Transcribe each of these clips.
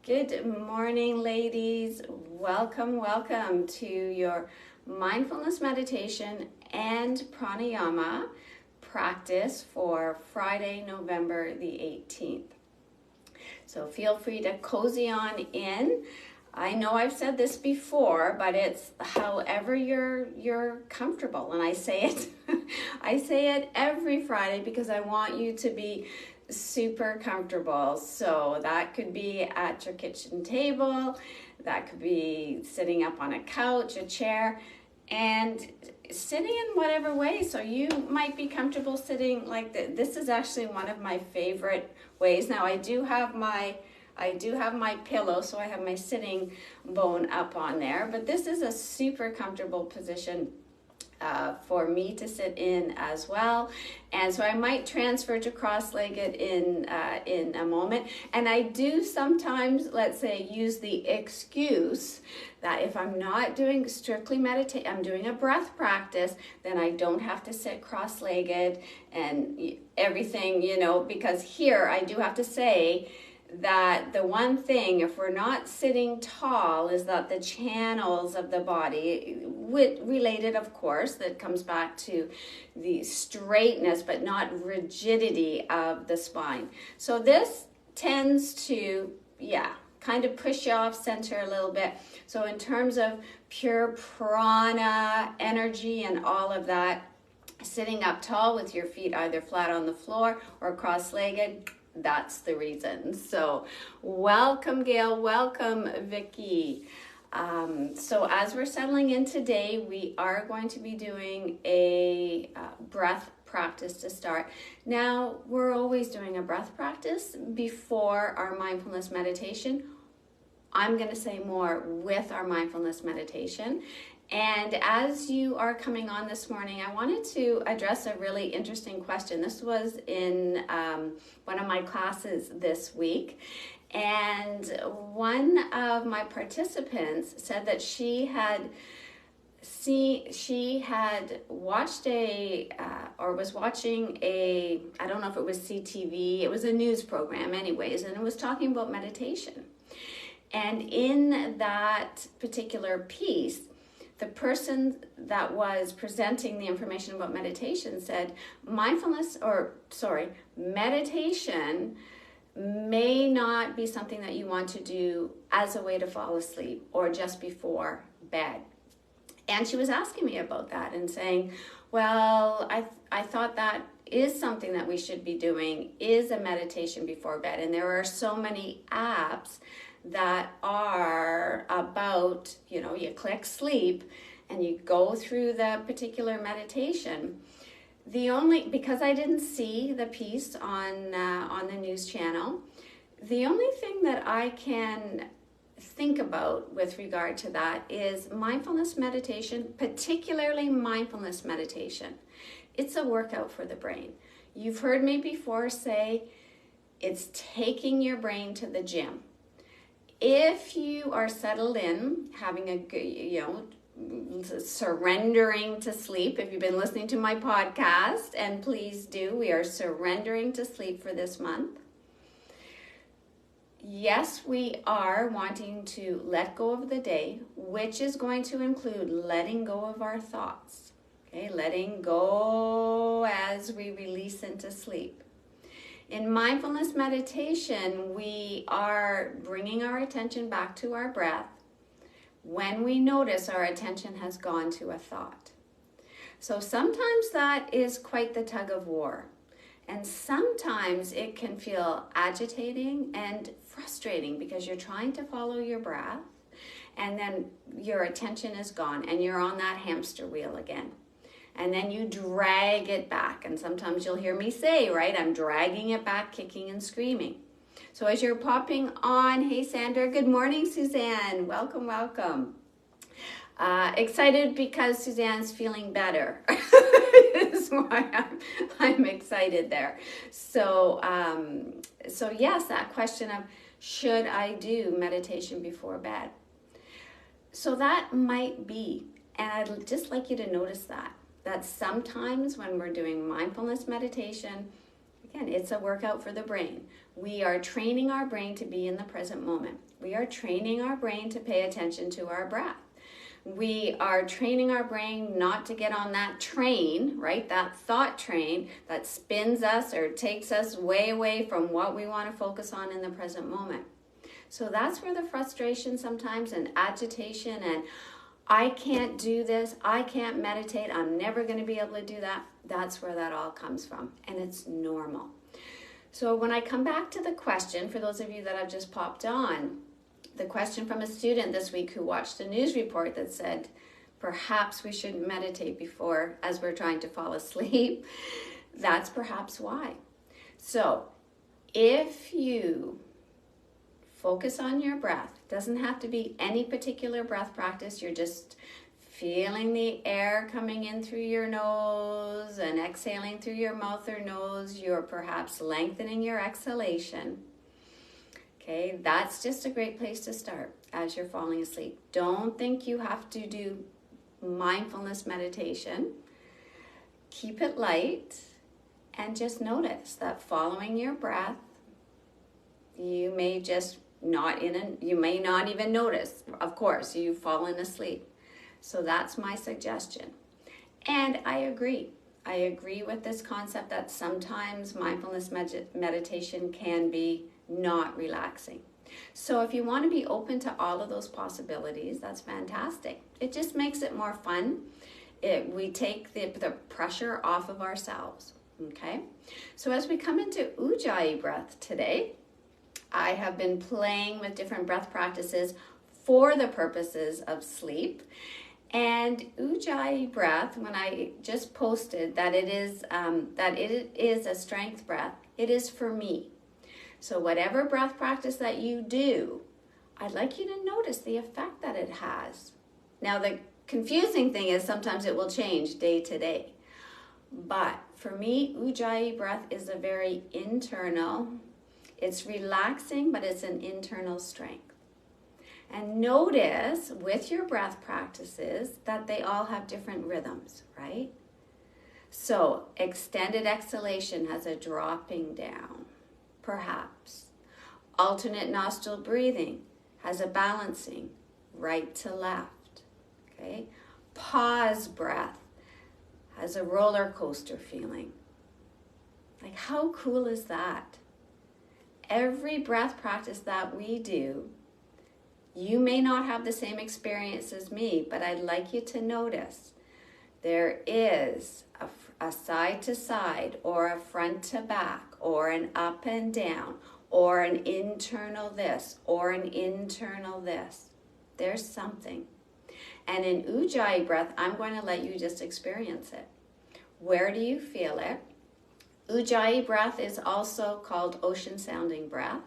Good morning, ladies. Welcome to your mindfulness meditation and pranayama practice for Friday, November the 18th. So feel free to cozy on in. I know I've said this before, but it's however you're comfortable. And I say it I say it every Friday because I want you to be super comfortable. So that could be at your kitchen table, that could be sitting up on a couch, a chair, and sitting in whatever way. So you might be comfortable sitting like this is actually one of my favorite ways. Now I do have my pillow, so I have my sitting bone up on there, but this is a super comfortable position for me to sit in as well. And so I might transfer to cross-legged in a moment. And I do sometimes, let's say, use the excuse that if I'm not doing strictly meditate, I'm doing a breath practice, then I don't have to sit cross-legged and everything, because here I do have to say that the one thing, if we're not sitting tall, is that the channels of the body, related of course, that comes back to the straightness but not rigidity of the spine. So this tends to, kind of push you off center a little bit. So in terms of pure prana, energy and all of that, sitting up tall with your feet either flat on the floor or cross-legged, that's the reason. So welcome, Gail. Welcome, Vicky. So as we're settling in today, we are going to be doing a breath practice to start. Now, we're always doing a breath practice before our mindfulness meditation. I'm going to say more with our mindfulness meditation. And as you are coming on this morning, I wanted to address a really interesting question. This was in one of my classes this week. And one of my participants said that she had watched was watching I don't know if it was CTV, it was a news program anyways, and it was talking about meditation. And in that particular piece, the person that was presenting the information about meditation said meditation may not be something that you want to do as a way to fall asleep or just before bed. And she was asking me about that and saying, well, I thought that is something that we should be doing, is a meditation before bed. And there are so many apps that are about, you click sleep and you go through the particular meditation. Because I didn't see the piece on the news channel, the only thing that I can think about with regard to that is mindfulness meditation, particularly mindfulness meditation. It's a workout for the brain. You've heard me before say it's taking your brain to the gym. If you are settled in, having a good, surrendering to sleep, if you've been listening to my podcast, and please do, we are surrendering to sleep for this month. Yes, we are wanting to let go of the day, which is going to include letting go of our thoughts. Okay, letting go as we release into sleep. In mindfulness meditation, we are bringing our attention back to our breath when we notice our attention has gone to a thought. So sometimes that is quite the tug of war. And sometimes it can feel agitating and frustrating because you're trying to follow your breath and then your attention is gone and you're on that hamster wheel again. And then you drag it back. And sometimes you'll hear me say, right, I'm dragging it back, kicking and screaming. So as you're popping on, hey Sandra, good morning, Suzanne. Welcome. Excited because Suzanne's feeling better. Is why I'm excited there. So yes, that question of should I do meditation before bed? So that might be, and I'd just like you to notice that sometimes when we're doing mindfulness meditation, again, it's a workout for the brain. We are training our brain to be in the present moment. We are training our brain to pay attention to our breath. We are training our brain not to get on that train, right? That thought train that spins us or takes us way away from what we want to focus on in the present moment. So that's where the frustration sometimes and agitation and I can't do this, I can't meditate, I'm never going to be able to do that. That's where that all comes from, and it's normal. So when I come back to the question, for those of you that have just popped on, the question from a student this week who watched a news report that said, perhaps we shouldn't meditate before as we're trying to fall asleep, that's perhaps why. So if you focus on your breath, doesn't have to be any particular breath practice, you're just feeling the air coming in through your nose and exhaling through your mouth or nose, you're perhaps lengthening your exhalation. Okay, that's just a great place to start as you're falling asleep. Don't think you have to do mindfulness meditation. Keep it light and just notice that following your breath, you may not even notice. Of course, you've fallen asleep. So that's my suggestion. And I agree. I agree with this concept that sometimes mindfulness meditation can be not relaxing. So if you want to be open to all of those possibilities, that's fantastic. It just makes it more fun. We take the pressure off of ourselves. Okay? So as we come into Ujjayi breath today, I have been playing with different breath practices for the purposes of sleep. And Ujjayi breath, when I just posted that it is a strength breath, it is for me. So whatever breath practice that you do, I'd like you to notice the effect that it has. Now the confusing thing is sometimes it will change day to day. But for me, Ujjayi breath is a very internal, it's relaxing, but it's an internal strength. And notice with your breath practices that they all have different rhythms, right? So extended exhalation has a dropping down, perhaps. Alternate nostril breathing has a balancing, right to left, okay? Pause breath has a roller coaster feeling. Like, how cool is that? Every breath practice that we do, you may not have the same experience as me, but I'd like you to notice there is a side to side or a front to back or an up and down or an internal this or an internal this. There's something. And in Ujjayi breath, I'm going to let you just experience it. Where do you feel it? Ujjayi breath is also called ocean sounding breath.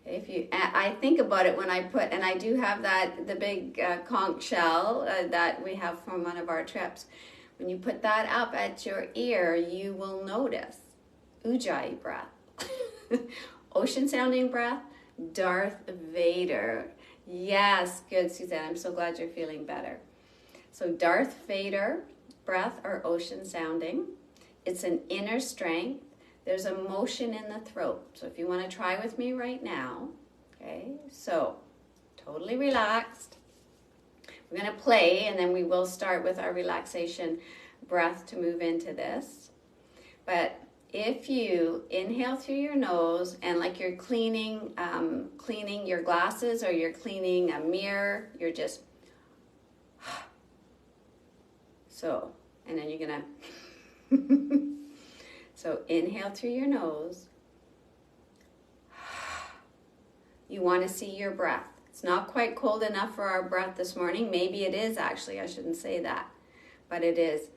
I think about it when I put, and I do have the big conch shell that we have from one of our trips. When you put that up at your ear, you will notice Ujjayi breath. Ocean sounding breath, Darth Vader. Yes, good, Suzanne. I'm so glad you're feeling better. So Darth Vader breath or ocean sounding. It's an inner strength. There's a motion in the throat. So if you want to try with me right now, okay, so totally relaxed. We're going to play and then we will start with our relaxation breath to move into this. But if you inhale through your nose and like you're cleaning your glasses or you're cleaning a mirror, you're just so, and then you're going to so inhale through your nose. You want to see your breath. It's not quite cold enough for our breath this morning. Maybe it is actually, I shouldn't say that, but it is.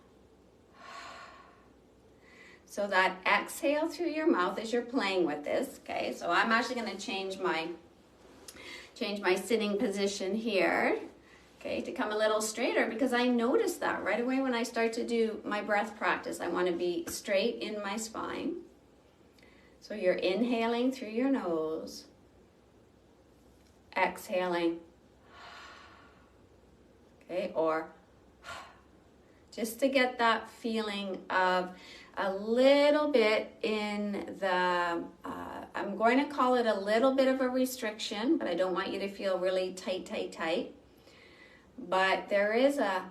So that exhale through your mouth as you're playing with this, okay? So I'm actually going to change my sitting position here, okay, to come a little straighter because I notice that right away when I start to do my breath practice. I want to be straight in my spine. So you're inhaling through your nose, exhaling, okay, or just to get that feeling of a little bit in the I'm going to call it a little bit of a restriction, but I don't want you to feel really tight, tight, tight. But there is a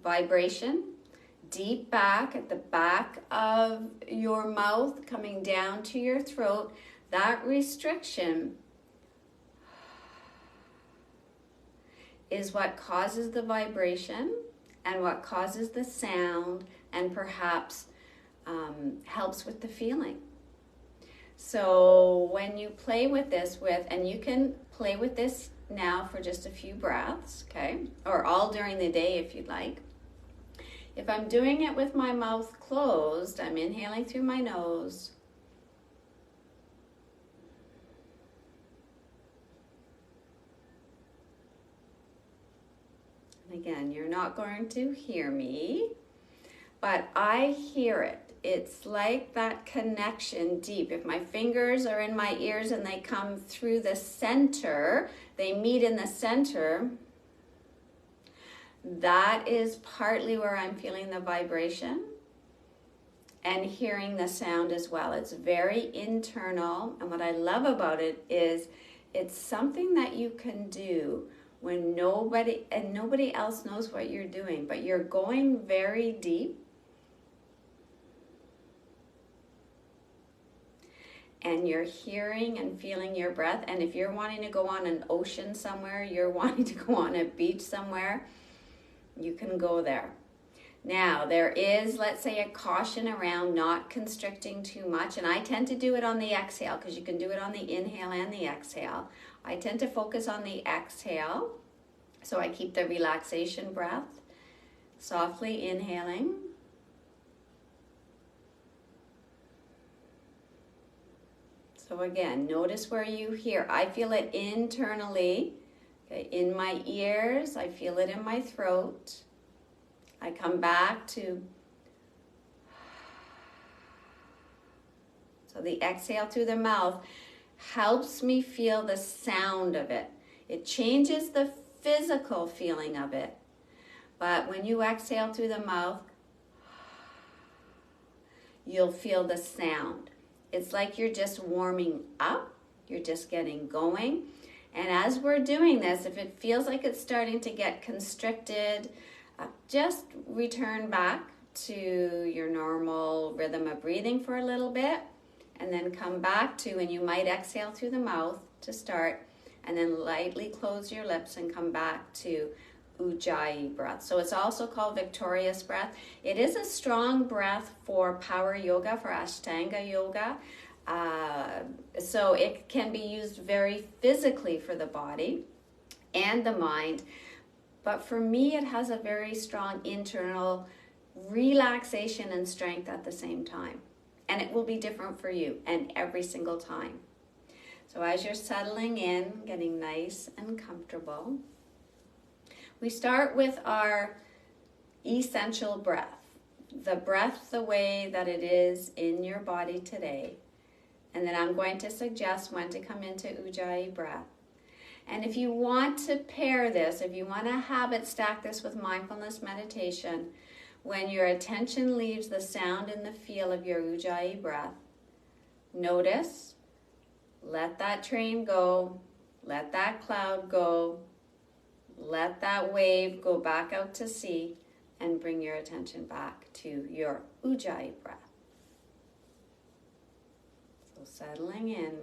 vibration deep back at the back of your mouth coming down to your throat. That restriction is what causes the vibration and what causes the sound, and perhaps helps with the feeling. So when you play with this and you can play with this now for just a few breaths, okay? Or all during the day if you'd like. If I'm doing it with my mouth closed, I'm inhaling through my nose. And again, you're not going to hear me, but I hear it. It's like that connection deep. If my fingers are in my ears and they come through the center, they meet in the center, that is partly where I'm feeling the vibration and hearing the sound as well. It's very internal, and what I love about it is it's something that you can do when nobody else knows what you're doing, but you're going very deep. And you're hearing and feeling your breath. And if you're wanting to go on an ocean somewhere, you're wanting to go on a beach somewhere, you can go there. Now, there is, let's say, a caution around not constricting too much. And I tend to do it on the exhale, because you can do it on the inhale and the exhale. I tend to focus on the exhale. So I keep the relaxation breath, softly inhaling. So again, notice where you hear. I feel it internally, okay, in my ears. I feel it in my throat. I come back to, so the exhale through the mouth helps me feel the sound of it. It changes the physical feeling of it. But when you exhale through the mouth, you'll feel the sound. It's like you're just warming up, you're just getting going. And as we're doing this, if it feels like it's starting to get constricted, just return back to your normal rhythm of breathing for a little bit, and then come back to, and you might exhale through the mouth to start, and then lightly close your lips and come back to Ujjayi breath. So it's also called victorious breath. It is a strong breath for power yoga, for Ashtanga yoga. So it can be used very physically for the body and the mind. But for me, it has a very strong internal relaxation and strength at the same time. And it will be different for you, and every single time. So as you're settling in, getting nice and comfortable, we start with our essential breath, the breath the way that it is in your body today. And then I'm going to suggest when to come into Ujjayi breath. And if you want to pair this, if you want to habit stack this with mindfulness meditation, when your attention leaves the sound and the feel of your Ujjayi breath, notice, let that train go, let that cloud go, let that wave go back out to sea, and bring your attention back to your Ujjayi breath. So settling in.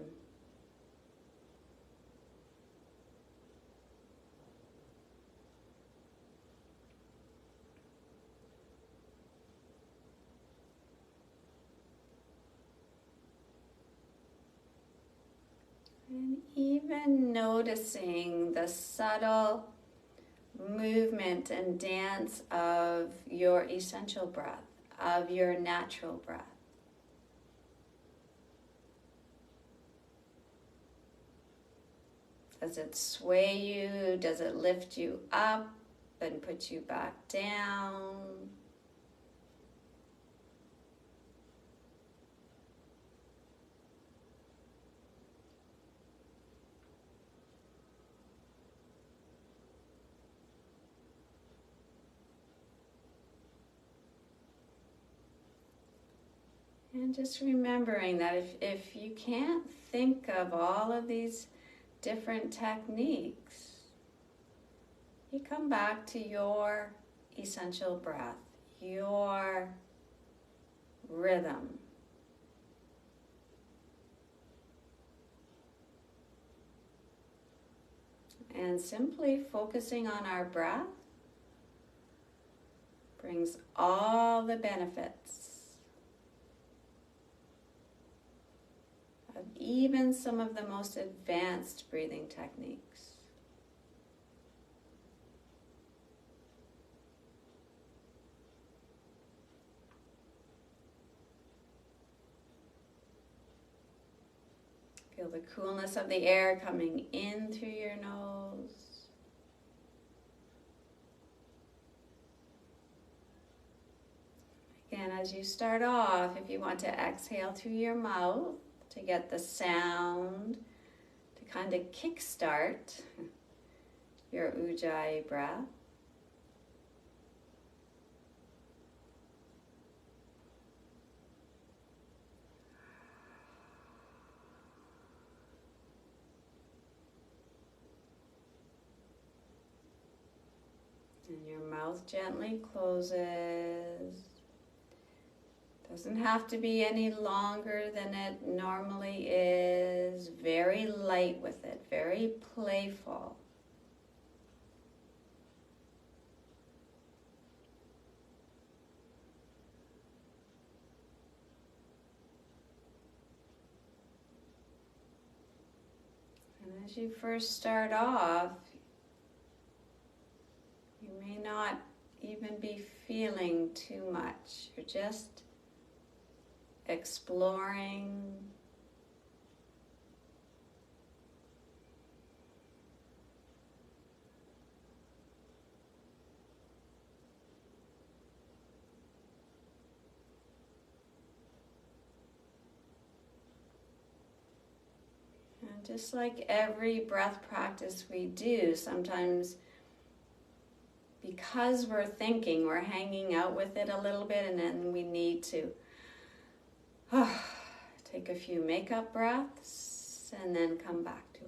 And even noticing the subtle movement and dance of your essential breath, of your natural breath. Does it sway you? Does it lift you up and put you back down? And just remembering that if you can't think of all of these different techniques, you come back to your essential breath, your rhythm. And simply focusing on our breath brings all the benefits of even some of the most advanced breathing techniques. Feel the coolness of the air coming in through your nose. Again, as you start off, if you want to exhale through your mouth to get the sound to kind of kickstart your Ujjayi breath. And your mouth gently closes. Doesn't have to be any longer than it normally is. Very light with it, very playful. And as you first start off, you may not even be feeling too much. You're just exploring. And just like every breath practice we do, sometimes because we're thinking, we're hanging out with it a little bit, and then we need to take a few makeup breaths and then come back to it.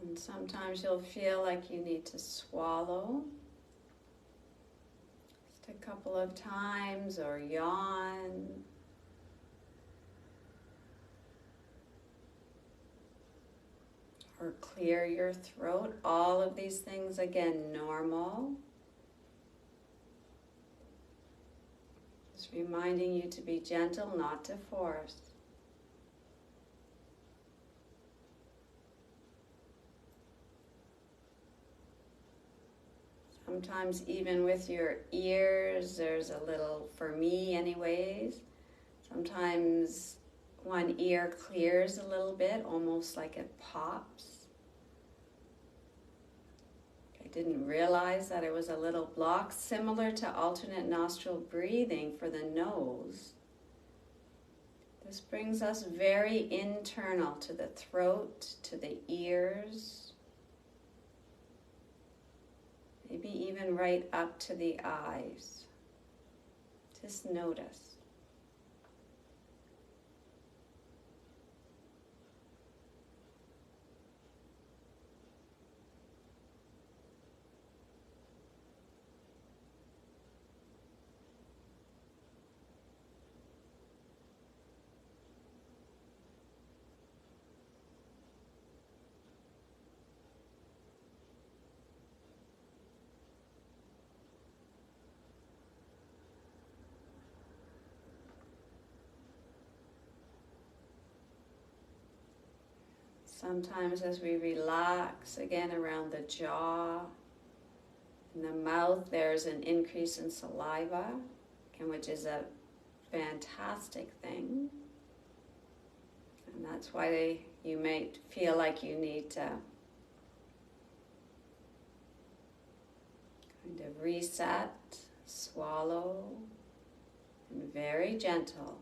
And sometimes you'll feel like you need to swallow just a couple of times, or yawn. Or clear your throat. All of these things, again, normal. Just reminding you to be gentle, not to force. Sometimes even with your ears, there's a little, for me anyways, sometimes one ear clears a little bit, almost like it pops. I didn't realize that it was a little block, similar to alternate nostril breathing for the nose. This brings us very internal to the throat, to the ears, maybe even right up to the eyes. Just notice. Sometimes as we relax again around the jaw, in the mouth, there's an increase in saliva, which is a fantastic thing. And that's why you might feel like you need to kind of reset, swallow, and very gentle.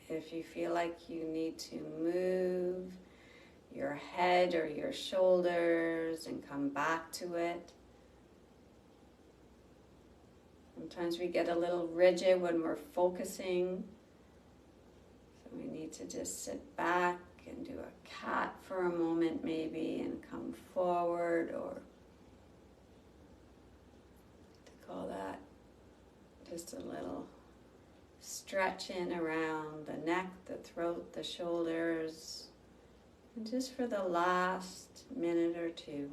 If you feel like you need to move your head or your shoulders and come back to it. Sometimes we get a little rigid when we're focusing. So we need to just sit back and do a cat for a moment maybe and come forward, or to call that just a little stretching around the neck, the throat, the shoulders, and just for the last minute or two.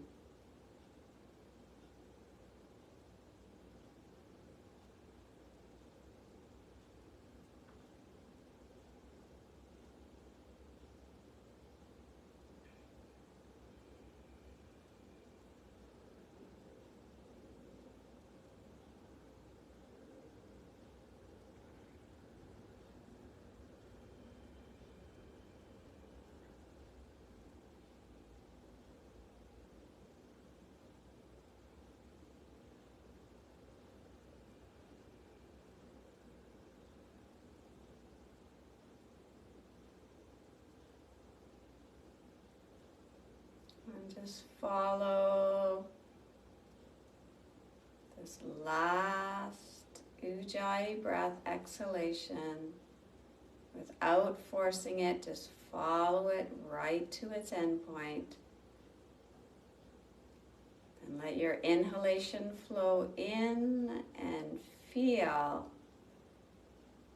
And just follow this last Ujjayi breath exhalation without forcing it. Just follow it right to its end point. And let your inhalation flow in and feel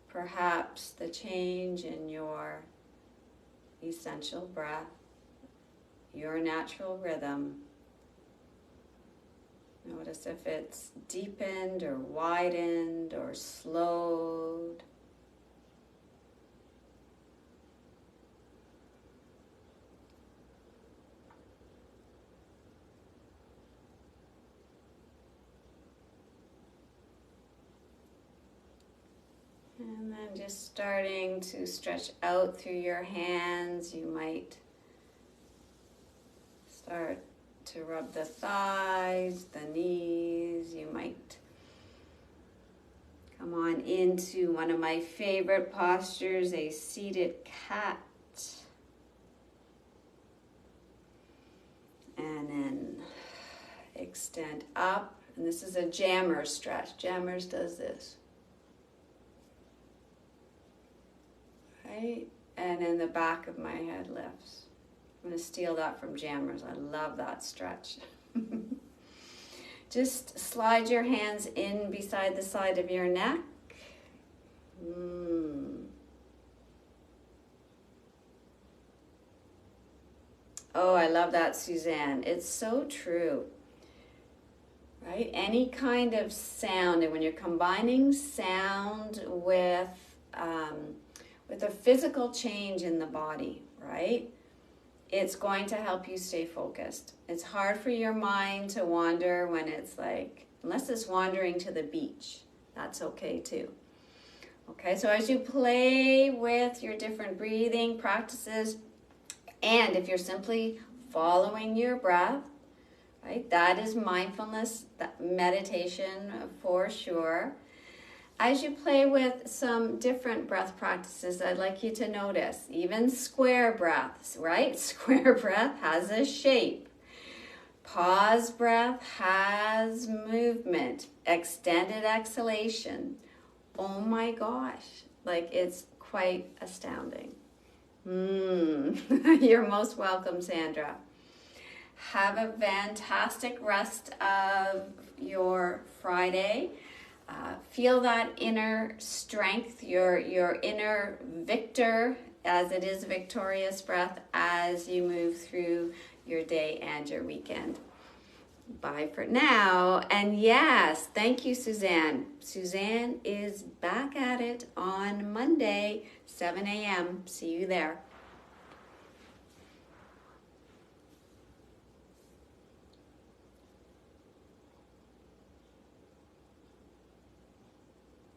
perhaps the change in your essential breath, your natural rhythm. Notice if it's deepened or widened or slowed. And then just starting to stretch out through your hands. You might start to rub the thighs, the knees. You might come on into one of my favorite postures, a seated cat. And then extend up And this is a Jammers stretch. Jammers does this. Right? And then the back of my head lifts. I'm going to steal that from Jammers. I love that stretch. Just slide your hands in beside the side of your neck. Oh, I love that, Suzanne. It's so true. Right? Any kind of sound, and when you're combining sound with a physical change in the body, right? It's going to help you stay focused. It's hard for your mind to wander when it's like, unless it's wandering to the beach, that's okay too. Okay, so as you play with your different breathing practices, and if you're simply following your breath, right, that is mindfulness, that meditation for sure. As you play with some different breath practices, I'd like you to notice, even square breaths, right? Square breath has a shape. Pause breath has movement. Extended exhalation. Oh my gosh, like it's quite astounding. You're most welcome, Sandra. Have a fantastic rest of your Friday. Feel that inner strength, your inner victor, as it is victorious breath, as you move through your day and your weekend. Bye for now. And yes, thank you, Suzanne. Suzanne is back at it on Monday, 7 a.m. See you there.